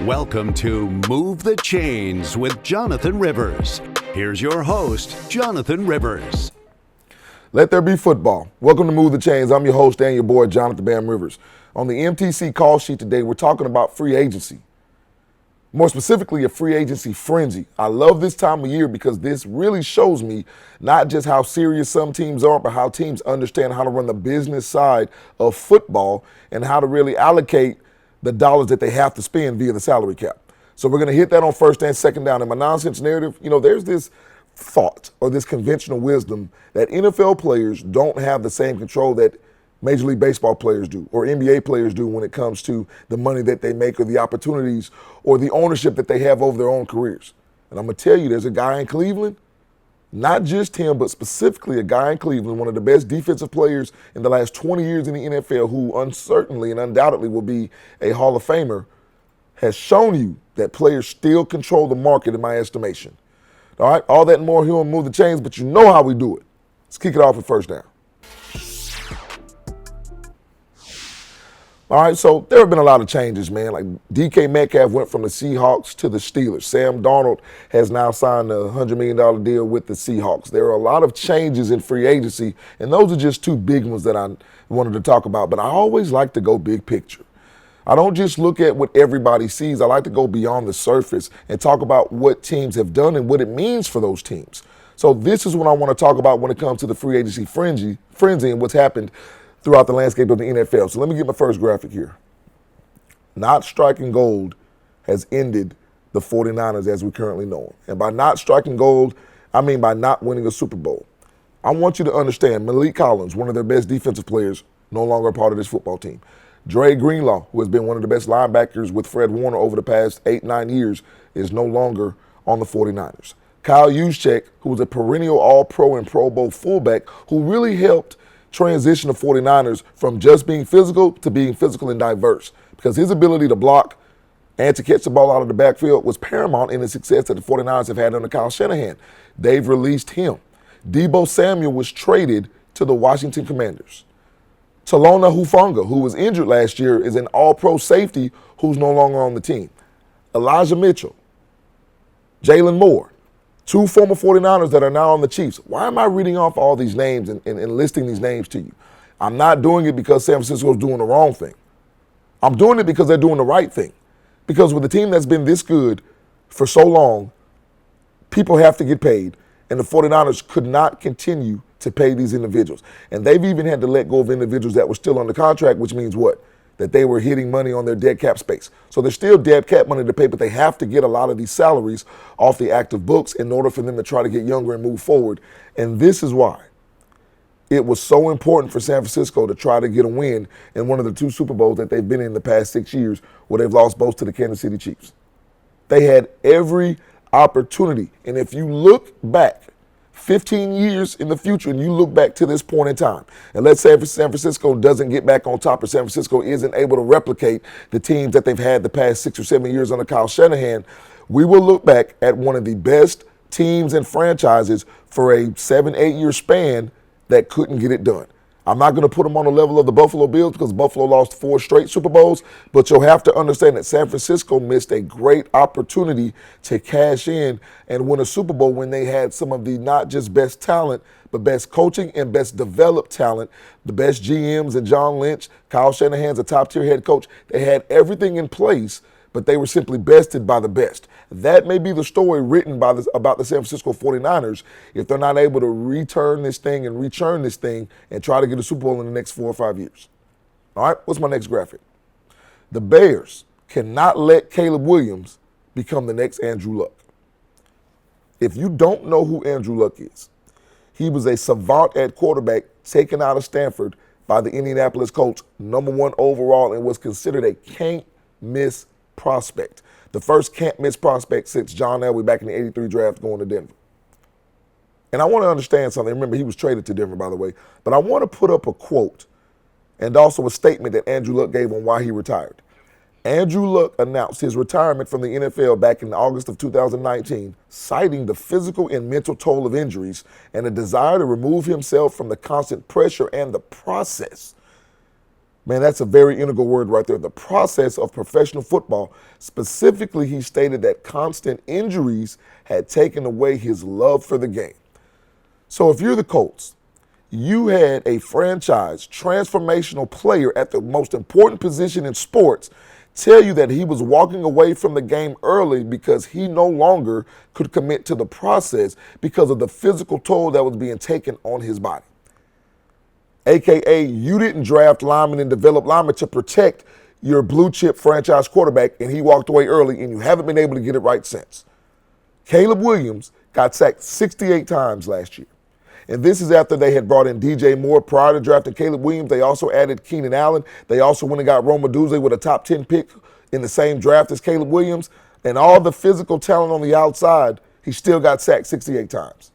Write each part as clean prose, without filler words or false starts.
Welcome to Move the Chains with Jonathan Rivers. Here's your host, Jonathan Rivers. Let there be football. Welcome to Move the Chains. I'm your host and your boy, Jonathan Bam Rivers. On the MTC call sheet today, we're talking about free agency. More specifically, a free agency frenzy. I love this time of year because this really shows me not just how serious some teams are, but how teams understand how to run the business side of football and how to really allocate the dollars that they have to spend via the salary cap. So we're going to hit that on first and second down. In my nonsense narrative, there's this thought or this conventional wisdom that NFL players don't have the same control that Major League Baseball players do or NBA players do when it comes to the money that they make or the opportunities or the ownership that they have over their own careers. And I'm going to tell you, there's a guy in Cleveland, not just him, but specifically a guy in Cleveland, one of the best defensive players in the last 20 years in the NFL, who uncertainly and undoubtedly will be a Hall of Famer, has shown you that players still control the market in my estimation. All right, all that and more here on Move the Chains, but you know how we do it. Let's kick it off with first down. All right, so there have been a lot of changes, man. Like DK Metcalf went from the Seahawks to the Steelers. Sam Darnold has now signed a $100 million deal with the Seahawks. There are a lot of changes in free agency, and those are just two big ones that I wanted to talk about. But I always like to go big picture. I don't just look at what everybody sees. I like to go beyond the surface and talk about what teams have done and what it means for those teams. So this is what I want to talk about when it comes to the free agency frenzy and what's happened throughout the landscape of the NFL. So let me get my first graphic here. Not striking gold has ended the 49ers as we currently know them. And by not striking gold, I mean by not winning a Super Bowl. I want you to understand, Malik Collins, one of their best defensive players, no longer a part of this football team. Dre Greenlaw, who has been one of the best linebackers with Fred Warner over the past 8-9 years, is no longer on the 49ers. Kyle Juszczyk, who was a perennial All-Pro and Pro Bowl fullback, who really helped transition the 49ers from just being physical to being physical and diverse, because his ability to block and to catch the ball out of the backfield was paramount in the success that the 49ers have had under Kyle Shanahan. They've released him. Deebo Samuel was traded to the Washington Commanders. Talona Hufanga, who was injured last year, is an all-pro safety who's no longer on the team. Elijah Mitchell, Jalen Moore, two former 49ers that are now on the Chiefs. Why am I reading off all these names and listing these names to you? I'm not doing it because San Francisco is doing the wrong thing. I'm doing it because they're doing the right thing. Because with a team that's been this good for so long, people have to get paid, and the 49ers could not continue to pay these individuals. And they've even had to let go of individuals that were still under contract, which means what? That they were hitting money on their dead cap space. So there's still dead cap money to pay, but they have to get a lot of these salaries off the active books in order for them to try to get younger and move forward. And this is why it was so important for San Francisco to try to get a win in one of the two Super Bowls that they've been in the past 6 years, where they've lost both to the Kansas City Chiefs. They had every opportunity. And if you look back 15 years in the future and you look back to this point in time, and let's say if San Francisco doesn't get back on top, or San Francisco isn't able to replicate the teams that they've had the past 6 or 7 years under Kyle Shanahan, we will look back at one of the best teams and franchises for a 7-8 year span that couldn't get it done. I'm not going to put them on the level of the Buffalo Bills because Buffalo lost 4 straight Super Bowls, but you'll have to understand that San Francisco missed a great opportunity to cash in and win a Super Bowl when they had some of the not just best talent, but best coaching and best developed talent, the best GMs and John Lynch. Kyle Shanahan's a top-tier head coach. They had everything in place, but they were simply bested by the best. That may be the story written about the San Francisco 49ers if they're not able to return this thing and rechurn this thing and try to get a Super Bowl in the next 4 or 5 years. All right, what's my next graphic? The Bears cannot let Caleb Williams become the next Andrew Luck. If you don't know who Andrew Luck is, he was a savant at quarterback taken out of Stanford by the Indianapolis Colts, #1 overall, and was considered a can't-miss prospect. The first can't-miss prospect since John Elway back in the 83 draft going to Denver. And I want to understand something. Remember, he was traded to Denver, by the way. But I want to put up a quote and also a statement that Andrew Luck gave on why he retired. Andrew Luck announced his retirement from the NFL back in August of 2019, citing the physical and mental toll of injuries and a desire to remove himself from the constant pressure and the process. Man, that's a very integral word right there. The process of professional football. Specifically, he stated that constant injuries had taken away his love for the game. So if you're the Colts, you had a franchise transformational player at the most important position in sports tell you that he was walking away from the game early because he no longer could commit to the process because of the physical toll that was being taken on his body. AKA, you didn't draft linemen and develop linemen to protect your blue chip franchise quarterback, and he walked away early, and you haven't been able to get it right since. Caleb Williams got sacked 68 times last year. And this is after they had brought in DJ Moore prior to drafting Caleb Williams. They also added Keenan Allen. They also went and got Roma Duzé with a top 10 pick in the same draft as Caleb Williams. And all the physical talent on the outside, he still got sacked 68 times.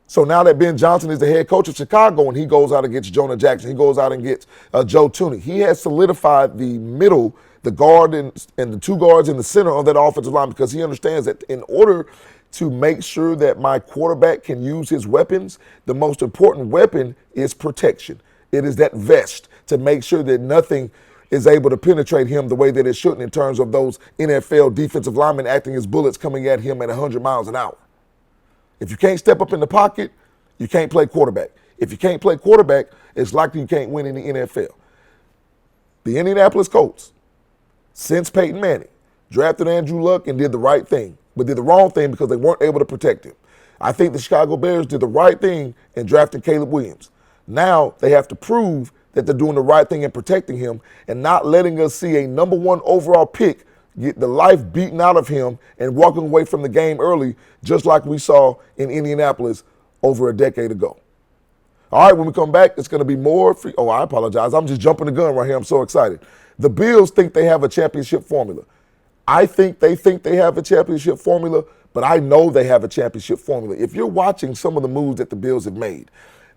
So now that Ben Johnson is the head coach of Chicago and he goes out and gets Jonah Jackson, he goes out and gets Joe Tooney, he has solidified the middle, the guard and the two guards in the center of that offensive line because he understands that in order to make sure that my quarterback can use his weapons, the most important weapon is protection. It is that vest to make sure that nothing is able to penetrate him the way that it shouldn't in terms of those NFL defensive linemen acting as bullets coming at him at 100 miles an hour. If you can't step up in the pocket, you can't play quarterback. If you can't play quarterback, it's likely you can't win in the NFL. The Indianapolis Colts, since Peyton Manning, drafted Andrew Luck and did the right thing, but did the wrong thing because they weren't able to protect him. I think the Chicago Bears did the right thing in drafting Caleb Williams. Now they have to prove that they're doing the right thing in protecting him and not letting us see a number one overall pick get the life beaten out of him and walking away from the game early, just like we saw in Indianapolis over a decade ago. All right, when we come back, it's going to be more free. Oh, I apologize. I'm just jumping the gun right here. I'm so excited. The Bills think they have a championship formula. I think they have a championship formula, but I know they have a championship formula. If you're watching some of the moves that the Bills have made,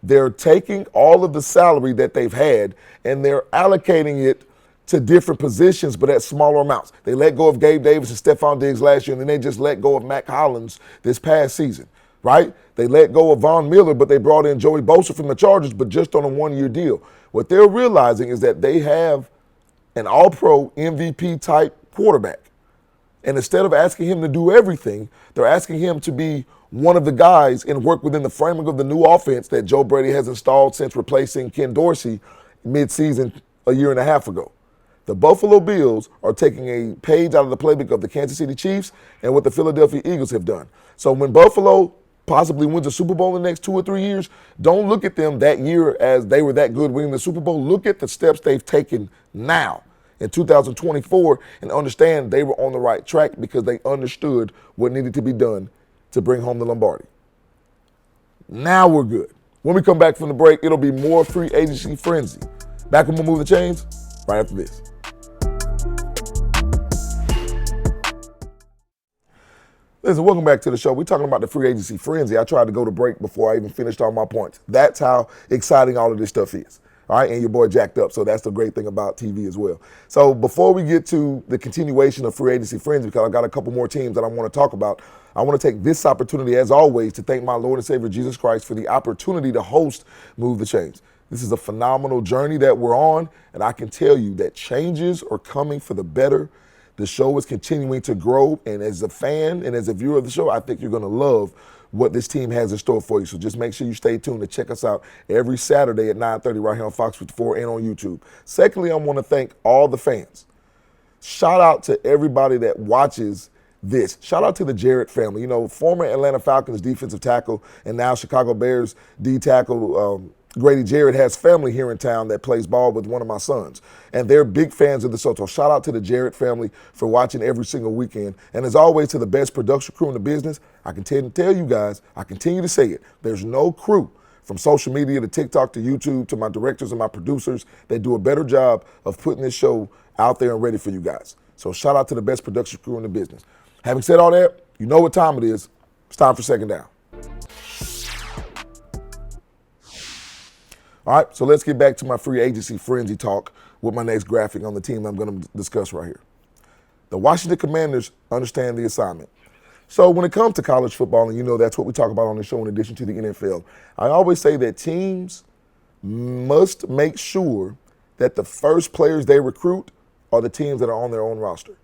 they're taking all of the salary that they've had and they're allocating it to different positions, but at smaller amounts. They let go of Gabe Davis and Stephon Diggs last year, and then they just let go of Mac Hollins this past season, right? They let go of Von Miller, but they brought in Joey Bosa from the Chargers, but just on a one-year deal. What they're realizing is that they have an all-pro MVP-type quarterback. And instead of asking him to do everything, they're asking him to be one of the guys and work within the framework of the new offense that Joe Brady has installed since replacing Ken Dorsey mid-season a year and a half ago. The Buffalo Bills are taking a page out of the playbook of the Kansas City Chiefs and what the Philadelphia Eagles have done. So when Buffalo possibly wins a Super Bowl in the next 2 or 3 years, don't look at them that year as they were that good winning the Super Bowl. Look at the steps they've taken now in 2024 and understand they were on the right track because they understood what needed to be done to bring home the Lombardi. Now we're good. When we come back from the break, it'll be more free agency frenzy. Back when we move the chains, right after this. Listen, welcome back to the show. We're talking about the free agency frenzy. I tried to go to break before I even finished all my points. That's how exciting all of this stuff is. All right, and your boy jacked up, so that's the great thing about TV as well. So before we get to the continuation of free agency frenzy, because I got a couple more teams that I want to talk about, I want to take this opportunity, as always, to thank my Lord and Savior Jesus Christ for the opportunity to host Move the Chains. This is a phenomenal journey that we're on, and I can tell you that changes are coming for the better. The show is continuing to grow, and as a fan and as a viewer of the show, I think you're going to love what this team has in store for you. So just make sure you stay tuned to check us out every Saturday at 9:30 right here on Fox 54 and on YouTube. Secondly, I want to thank all the fans. Shout out to everybody that watches this. Shout out to the Garrett family. You know, former Atlanta Falcons defensive tackle and now Chicago Bears D tackle Grady Jarrett has family here in town that plays ball with one of my sons. And they're big fans of the show. So shout out to the Jarrett family for watching every single weekend. And as always, to the best production crew in the business, I can tell you guys, I continue to say it, there's no crew from social media to TikTok to YouTube to my directors and my producers that do a better job of putting this show out there and ready for you guys. So shout out to the best production crew in the business. Having said all that, you know what time it is. It's time for Second Down. All right, so let's get back to my free agency frenzy talk with my next graphic on the team I'm going to discuss right here. The Washington Commanders understand the assignment. So when it comes to college football, and you know that's what we talk about on the show in addition to the NFL, I always say that teams must make sure that the first players they recruit are the teams that are on their own roster,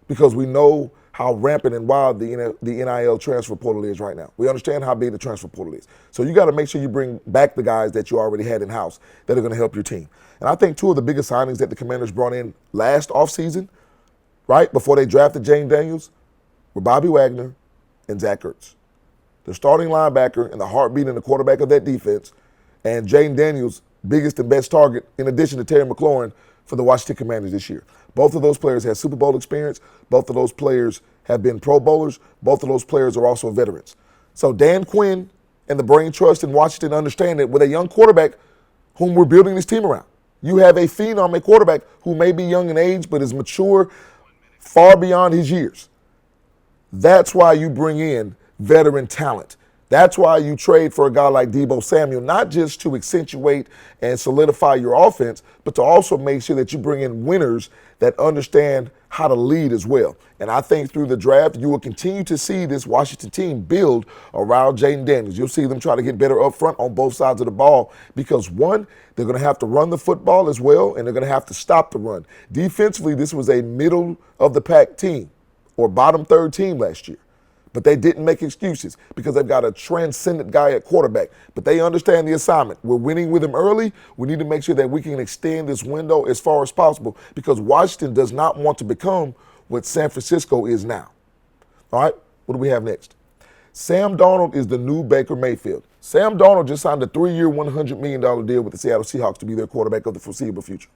because we know how rampant and wild the NIL transfer portal is right now. We understand how big the transfer portal is. So you got to make sure you bring back the guys that you already had in-house that are going to help your team. And I think two of the biggest signings that the Commanders brought in last offseason, right, before they drafted Jane Daniels, were Bobby Wagner and Zach Ertz. The starting linebacker and the heartbeat and the quarterback of that defense, and Jane Daniels, biggest and best target, in addition to Terry McLaurin, for the Washington Commanders this year. Both of those players have Super Bowl experience. Both of those players have been Pro Bowlers. Both of those players are also veterans. So Dan Quinn and the brain trust in Washington understand that with a young quarterback whom we're building this team around, you have a phenom, a quarterback who may be young in age but is mature far beyond his years. That's why you bring in veteran talent. That's why you trade for a guy like Deebo Samuel, not just to accentuate and solidify your offense, but to also make sure that you bring in winners that understand how to lead as well. And I think through the draft, you will continue to see this Washington team build around Jaden Daniels. You'll see them try to get better up front on both sides of the ball because, one, they're going to have to run the football as well, and they're going to have to stop the run. Defensively, this was a middle-of-the-pack team or bottom third team last year. But they didn't make excuses because they've got a transcendent guy at quarterback. But they understand the assignment. We're winning with him early. We need to make sure that we can extend this window as far as possible because Washington does not want to become what San Francisco is now. All right, what do we have next? Sam Darnold is the new Baker Mayfield. Sam Darnold just signed a 3-year, $100 million deal with the Seattle Seahawks to be their quarterback of the foreseeable future.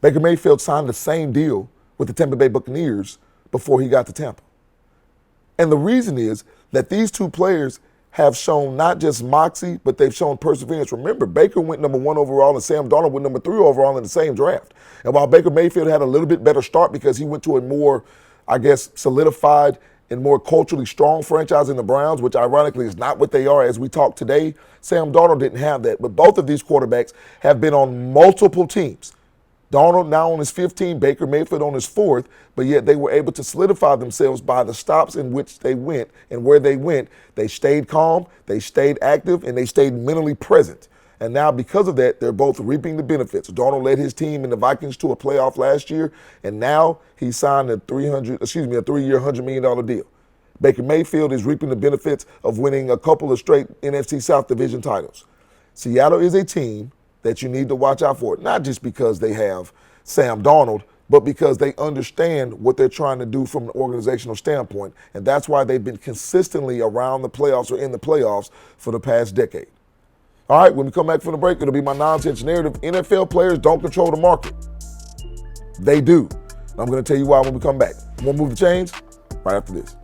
Baker Mayfield signed the same deal with the Tampa Bay Buccaneers before he got to Tampa. And the reason is that these two players have shown not just moxie, but they've shown perseverance. Remember, Baker went number 1 overall and Sam Darnold went number 3 overall in the same draft. And while Baker Mayfield had a little bit better start because he went to a more, I guess, solidified and more culturally strong franchise in the Browns, which ironically is not what they are as we talk today, Sam Darnold didn't have that. But both of these quarterbacks have been on multiple teams. Darnold now on his 15th, Baker Mayfield on his 4th, but yet they were able to solidify themselves by the stops in which they went and where they went. They stayed calm, they stayed active, and they stayed mentally present. And now because of that, they're both reaping the benefits. Darnold led his team and the Vikings to a playoff last year, and now he signed a 3-year, $100 million deal. Baker Mayfield is reaping the benefits of winning a couple of straight NFC South division titles. Seattle is a team that you need to watch out for, not just because they have Sam Darnold, but because they understand what they're trying to do from an organizational standpoint. And that's why they've been consistently around the playoffs or in the playoffs for the past decade. All right, when we come back from the break, it'll be my nonsense narrative. NFL players don't control the market. They do. And I'm going to tell you why when we come back. We'll move the chains right after this.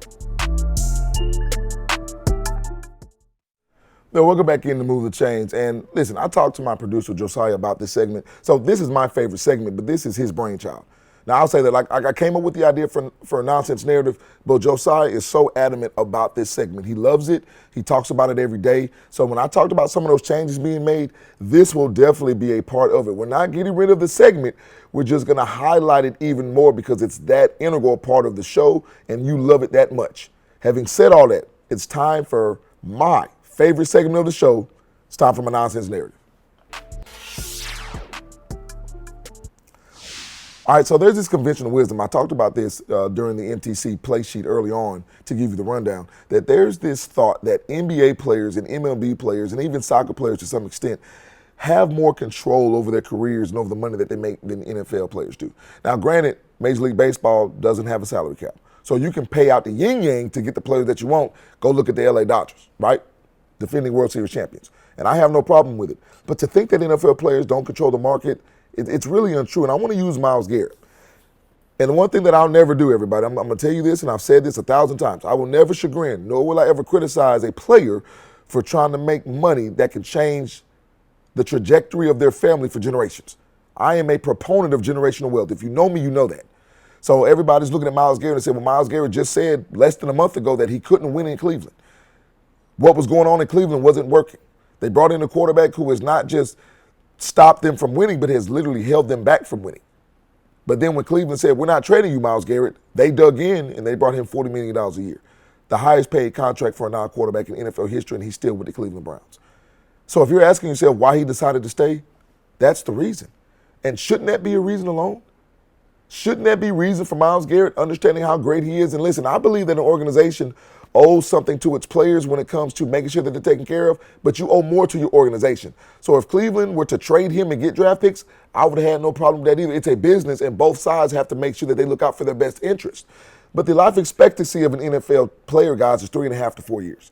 Welcome back in to Move the Chains. And listen, I talked to my producer, Josiah, about this segment. So this is my favorite segment, but this is his brainchild. Now, I'll say that like I came up with the idea for a nonsense narrative, but Josiah is so adamant about this segment. He loves it. He talks about it every day. So when I talked about some of those changes being made, this will definitely be a part of it. We're not getting rid of the segment. We're just going to highlight it even more because it's that integral part of the show, and you love it that much. Having said all that, it's time for my favorite segment of the show. It's time for my nonsense narrative. All right, so there's this conventional wisdom. I talked about this during the MTC play sheet early on to give you the rundown, that there's this thought that NBA players and MLB players and even soccer players to some extent have more control over their careers and over the money that they make than NFL players do. Now, granted, Major League Baseball doesn't have a salary cap. So you can pay out the yin-yang to get the players that you want. Go look at the LA Dodgers, right? Defending World Series champions. And I have no problem with it. But to think that NFL players don't control the market, it's really untrue. And I want to use Myles Garrett. And the one thing that I'll never do, everybody, I'm going to tell you this, and I've said this 1,000 times. I will never chagrin, nor will I ever criticize a player for trying to make money that can change the trajectory of their family for generations. I am a proponent of generational wealth. If you know me, you know that. So everybody's looking at Myles Garrett and saying, well, Myles Garrett just said less than a month ago that he couldn't win in Cleveland. What was going on in Cleveland wasn't working. They brought in a quarterback who has not just stopped them from winning, but has literally held them back from winning. But then when Cleveland said, we're not trading you, Myles Garrett, they dug in and they brought him $40 million a year. The highest paid contract for a non-quarterback in NFL history, and he's still with the Cleveland Browns. So if you're asking yourself why he decided to stay, That's the reason. And shouldn't that be a reason alone? Shouldn't that be reason for Myles Garrett understanding how great he is? And listen, I believe that an organization owes something to its players when it comes to making sure that they're taken care of, but you owe more to your organization. So if Cleveland were to trade him and get draft picks, I would have had no problem with that either. It's a business, and both sides have to make sure that they look out for their best interest. But the life expectancy of an NFL player, guys, is 3.5 to 4 years.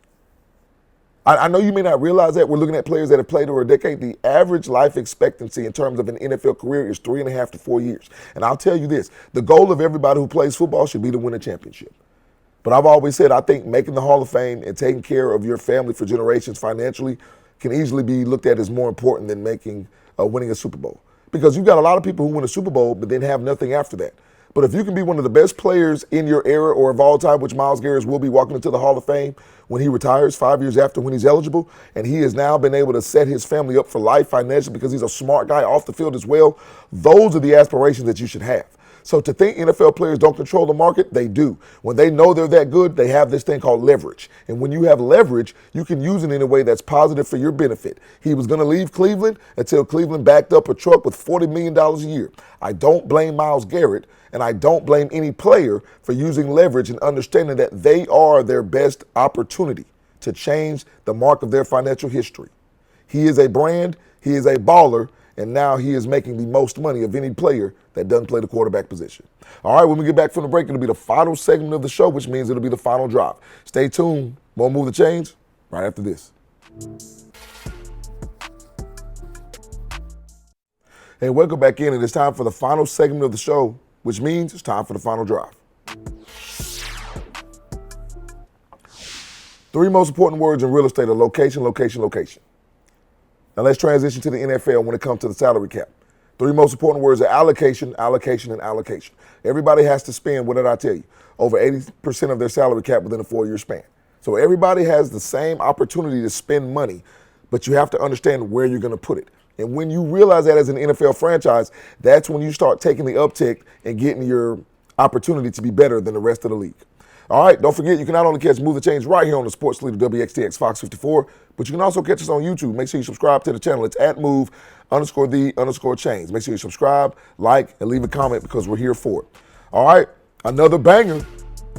I know you may not realize that. We're looking at players that have played over a decade. The average life expectancy in terms of an NFL career is 3.5 to 4 years. And I'll tell you this, the goal of everybody who plays football should be to win a championship. But I've always said I think making the Hall of Fame and taking care of your family for generations financially can easily be looked at as more important than winning a Super Bowl. Because you've got a lot of people who win a Super Bowl but then have nothing after that. But if you can be one of the best players in your era or of all time, which Myles Garrett will be walking into the Hall of Fame when he retires 5 years after when he's eligible, and he has now been able to set his family up for life financially because he's a smart guy off the field as well, those are the aspirations that you should have. So to think NFL players don't control the market, they do. When they know they're that good, they have this thing called leverage. And when you have leverage, you can use it in a way that's positive for your benefit. He was going to leave Cleveland until Cleveland backed up a truck with $40 million a year. I don't blame Myles Garrett, and I don't blame any player for using leverage and understanding that they are their best opportunity to change the mark of their financial history. He is a brand, he is a baller, and now he is making the most money of any player that doesn't play the quarterback position. All right, when we get back from the break, it'll be the final segment of the show, which means it'll be the final drive. Stay tuned. More Move the Chains right after this. Hey, welcome back in, and it's time for the final segment of the show, which means it's time for the final drive. 3 most important words in real estate are location, location, location. Now let's transition to the NFL when it comes to the salary cap. 3 most important words are allocation, allocation, and allocation. Everybody has to spend, what did I tell you, over 80% of their salary cap within a 4-year span. So everybody has the same opportunity to spend money, but you have to understand where you're going to put it. And when you realize that as an NFL franchise, that's when you start taking the uptick and getting your opportunity to be better than the rest of the league. All right, don't forget, you can not only catch Move the Change right here on the Sports Leader WXTX Fox 54, but you can also catch us on YouTube. Make sure you subscribe to the channel. It's at Move_the_Chains. Make sure you subscribe, like, and leave a comment because we're here for it. All right, another banger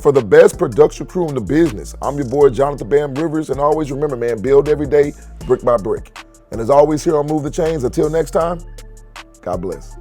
for the best production crew in the business. I'm your boy, Jonathan Bam Rivers, and always remember, man, build every day, brick by brick. And as always here on Move the Chains, until next time, God bless.